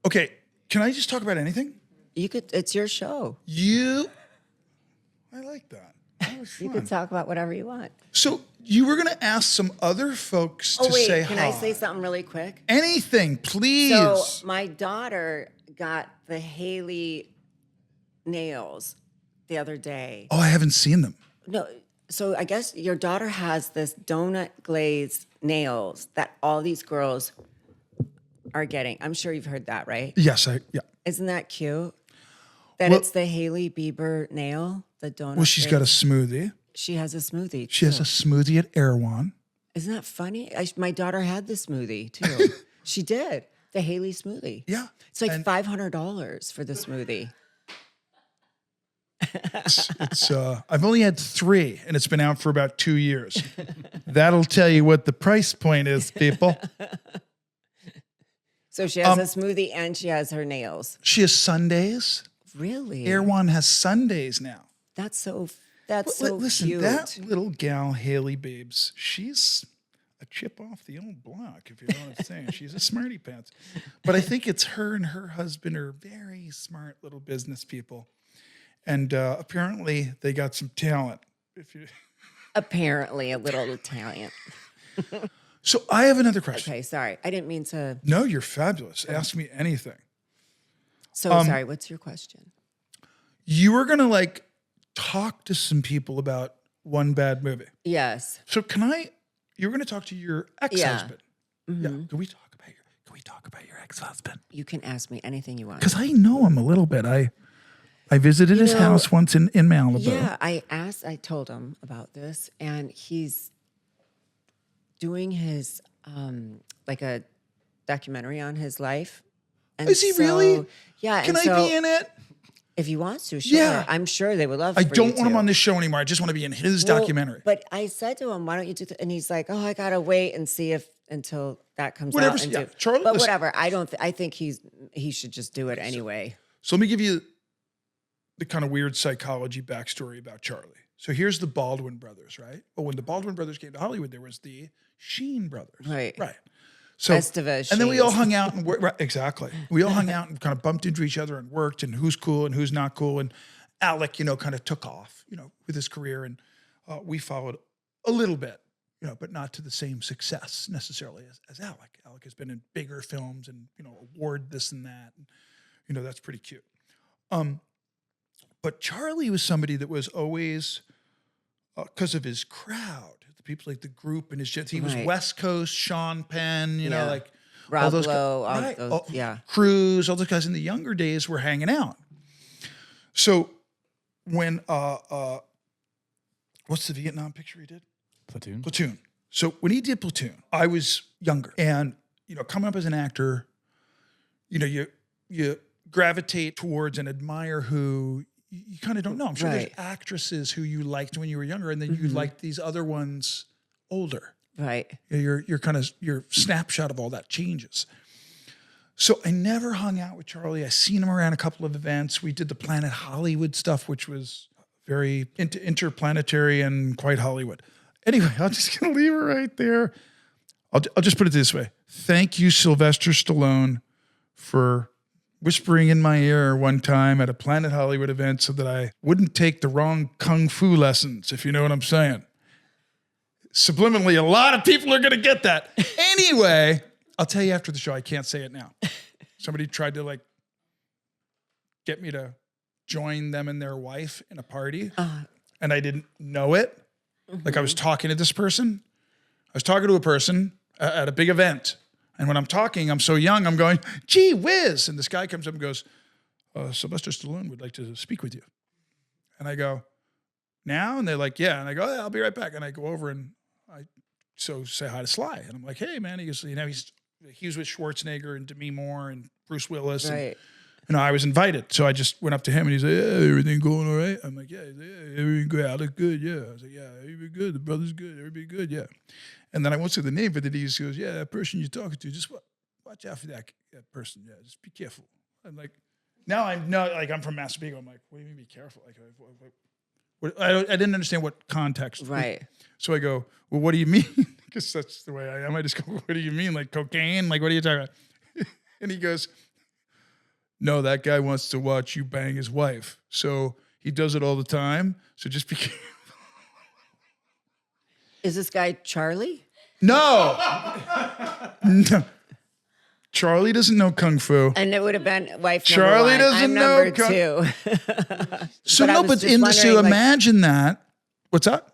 Okay, can I just talk about anything? You could. It's your show. I like that. That was You fun. could talk about whatever you want. So you were going to ask some other folks to say can hi. I say something really quick? Anything, please. So my daughter got the Hailey nails the other day. Oh, I haven't seen them. No, so I guess your daughter has this donut glazed nails that all these girls are getting. I'm sure you've heard that, right? Yes, yeah. Isn't that cute? That Well- it's the Hailey Bieber nail, the donut. Well, she's got a smoothie. She has a smoothie. She has a smoothie at Erewhon. Isn't that funny? My daughter had the smoothie too. She did the Hailey smoothie. Yeah. It's like And- $500 for the smoothie. It's I've only had 3, and it's been out for about 2 years. That'll tell you what the price point is, people. So she has a smoothie and she has her nails. She has Sundays. Really? Erewhon has Sundays now. That's so Listen, cute. that little gal, Hailey Babes, she's a chip off the old block, if you know what I'm saying. She's a smarty pants. But I think it's her and her husband are very smart little business people. And apparently they got some talent. Apparently a little Italian. So I have another question. Okay, sorry. I didn't mean to. No, you're fabulous. Ask me anything. So sorry, what's your question? You were going to talk to some people about one bad movie. Yes. So you were going to talk to your ex-husband. Yeah. Can we talk about your ex-husband? You can ask me anything you want. Because I know him a little bit. I visited his house once in Malibu. Yeah, I told him about this, and he's doing his like a documentary on his life. And Is he really? Yeah. Can and I be in it? If he wants to, sure. Yeah. I'm sure they would love I for don't you want him to. on this show anymore. I just want to be in his documentary. But I said to him, why don't you do that? And he's like, oh, I got to wait and see until that comes Whatever, out. And yeah. do. Charlie, but listen. whatever. I think he should just do it anyway. So let me give you the kind of weird psychology backstory about Charlie. So here's the Baldwin brothers, right? Well, when the Baldwin brothers came to Hollywood, there was the Sheen brothers. Right. So, Estevez and then we all Sheens. hung out and worked. Right, exactly. We all hung out and kind of bumped into each other and worked and who's cool and who's not cool. And Alec, kind of took off, with his career. And we followed a little bit, but not to the same success necessarily as Alec. Alec has been in bigger films and, award this and that. And, that's pretty cute. But Charlie was somebody that was always, because of his crowd, the people like the group and his jets. He was West Coast, Sean Penn, like Rob all those Lowe, guys, all those, Cruz, all those guys in the younger days were hanging out. So when what's the Vietnam picture he did? Platoon. So when he did Platoon, I was younger, and coming up as an actor, you gravitate towards and admire who you kind of don't know. I'm sure there's actresses who you liked when you were younger, and then you liked these other ones older. Right. Your snapshot of all that changes. So I never hung out with Charlie. I seen him around a couple of events. We did the Planet Hollywood stuff, which was very interplanetary and quite Hollywood. Anyway, I'm just going to leave it right there. I'll just put it this way. Thank you, Sylvester Stallone, for whispering in my ear one time at a Planet Hollywood event so that I wouldn't take the wrong kung fu lessons, if you know what I'm saying. Subliminally, a lot of people are going to get that. Anyway, I'll tell you after the show. I can't say it now. Somebody tried to get me to join them and their wife in a party, and I didn't know it. I was talking to this person. I was talking to a person at a big event. And when I'm talking, I'm so young, I'm going, gee whiz. And this guy comes up and goes, Sylvester Stallone would like to speak with you. And I go, now? And they're like, yeah. And I go, yeah, I'll be right back. And I go over and I say hi to Sly. And I'm like, hey, man. He goes, he was with Schwarzenegger and Demi Moore and Bruce Willis. Right. And, I was invited. So I just went up to him and he's like, yeah, everything going all right? I'm like, yeah, everything good. I look good, yeah. I was like, yeah, everything good. The brother's good. Everybody good, yeah. And then I won't say the name, but then he just goes, yeah, that person you're talking to, just watch out for that person. Yeah, just be careful. I'm like, now I'm not, I'm from Massapequa. I'm like, what do you mean be careful? I didn't understand what context. Right. So I go, well, what do you mean? Because that's the way I am. I just go, what do you mean? Like cocaine? Like, what are you talking about? And he goes, no, that guy wants to watch you bang his wife. So he does it all the time. So just be Is this guy Charlie? No. No. Charlie doesn't know Kung Fu. And it would have been wife Charlie number one. doesn't I'm know number two. So But I no, was but just in wondering, so like- imagine that. What's that?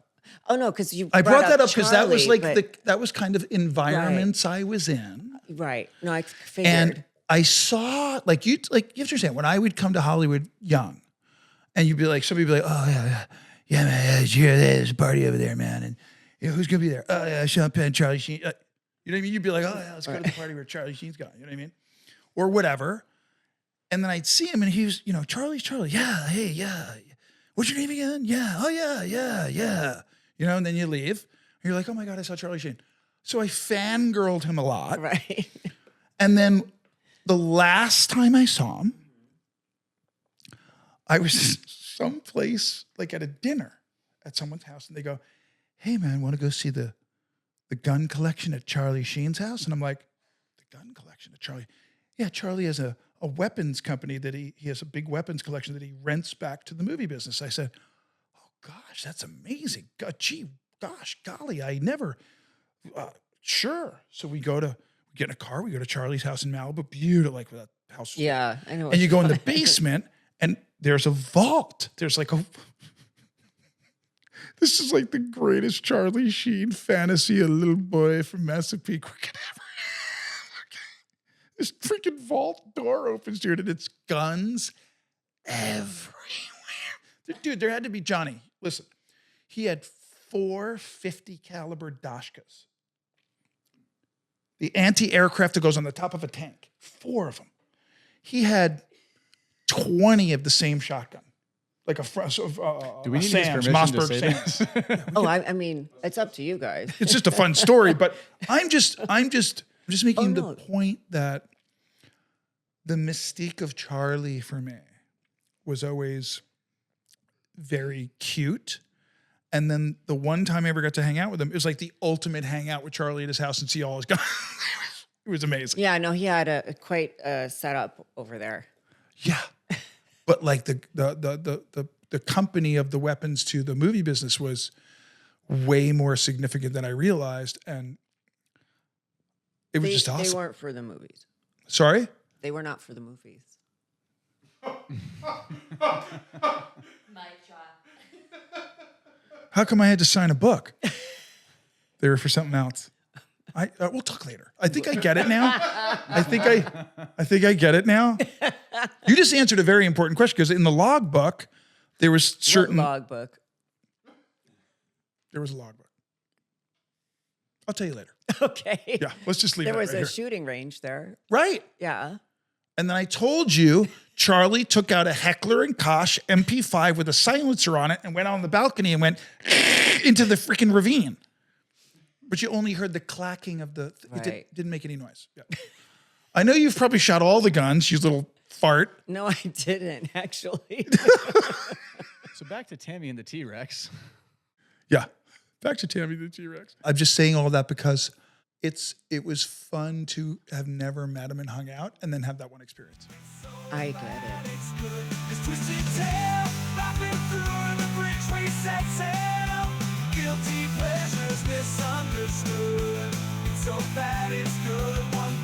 Oh no, because you I brought that up because that was Charlie, like that was kind of environments I was in. right. No, I figured. And I saw you have to understand when I would come to Hollywood young, and you'd be like, somebody would be like, oh yeah, man, yeah, there's a party over there, man, and who's gonna be there? Oh yeah, Sean Penn, Charlie Sheen. You know what I mean? You'd be like, oh yeah, let's go to the party where Charlie Sheen's going. You know what I mean? Or whatever. And then I'd see him, and he was, Charlie. Yeah, hey, yeah. What's your name again? Yeah. Oh yeah. And then you leave. And you're like, oh my God, I saw Charlie Sheen. So I fangirled him a lot. right. And then the last time I saw him, I was someplace like at a dinner at someone's house, and they go, hey man, want to go see the gun collection at Charlie Sheen's house? And I'm like, the gun collection at Charlie? Yeah, Charlie has a weapons company that he has a big weapons collection that he rents back to the movie business. I said, oh gosh, that's amazing. Golly, I never, sure. So we get in a car, we go to Charlie's house in Malibu, beautiful, like that house. Yeah, I know. And you go in the basement and there's a vault. There's like this is like the greatest Charlie Sheen fantasy a little boy from Massapequa could ever have. This freaking vault door opens, dude, and it's guns everywhere. Dude, there had to be Johnny. Listen, he had 4 50 caliber Dashkas. The anti-aircraft that goes on the top of a tank. 4 of them. He had 20 of the same shotgun. Like Do we need his Sam's, permission to Mossberg say Sam's. this? Oh, I mean, it's up to you guys. It's just a fun story, but I'm just making no. the point that the mystique of Charlie for me was always very cute. And then the one time I ever got to hang out with him, it was like the ultimate hangout with Charlie at his house and see all his guys. It was amazing. Yeah, no, he had a quite a setup over there. Yeah. But like the company of the weapons to the movie business was way more significant than I realized. And it was just awesome. They weren't for the movies. Sorry? They were not for the movies. My job. How come I had to sign a book? They were for something else. We'll talk later. I think I get it now. I think I get it now. You just answered a very important question because in the logbook, there was certain logbook. There was a logbook. I'll tell you later. Okay. Yeah, let's just leave There that was right a here. shooting range there. Right. Yeah. And then I told you, Charlie took out a Heckler and Koch MP5 with a silencer on it and went out on the balcony and went into the freaking ravine. But you only heard the clacking of the, Right. didn't make any noise. Yeah. I know you've probably shot all the guns, you little fart. No, I didn't actually. So back to Tammy and the T-Rex. Yeah. Back to Tammy the T-Rex. I'm just saying all that because it was fun to have never met him and hung out and then have that one experience. I get it. This twisted tale, laughing through the bridge we set sail. Guilty pleasures misunderstood. It's so bad it's good. One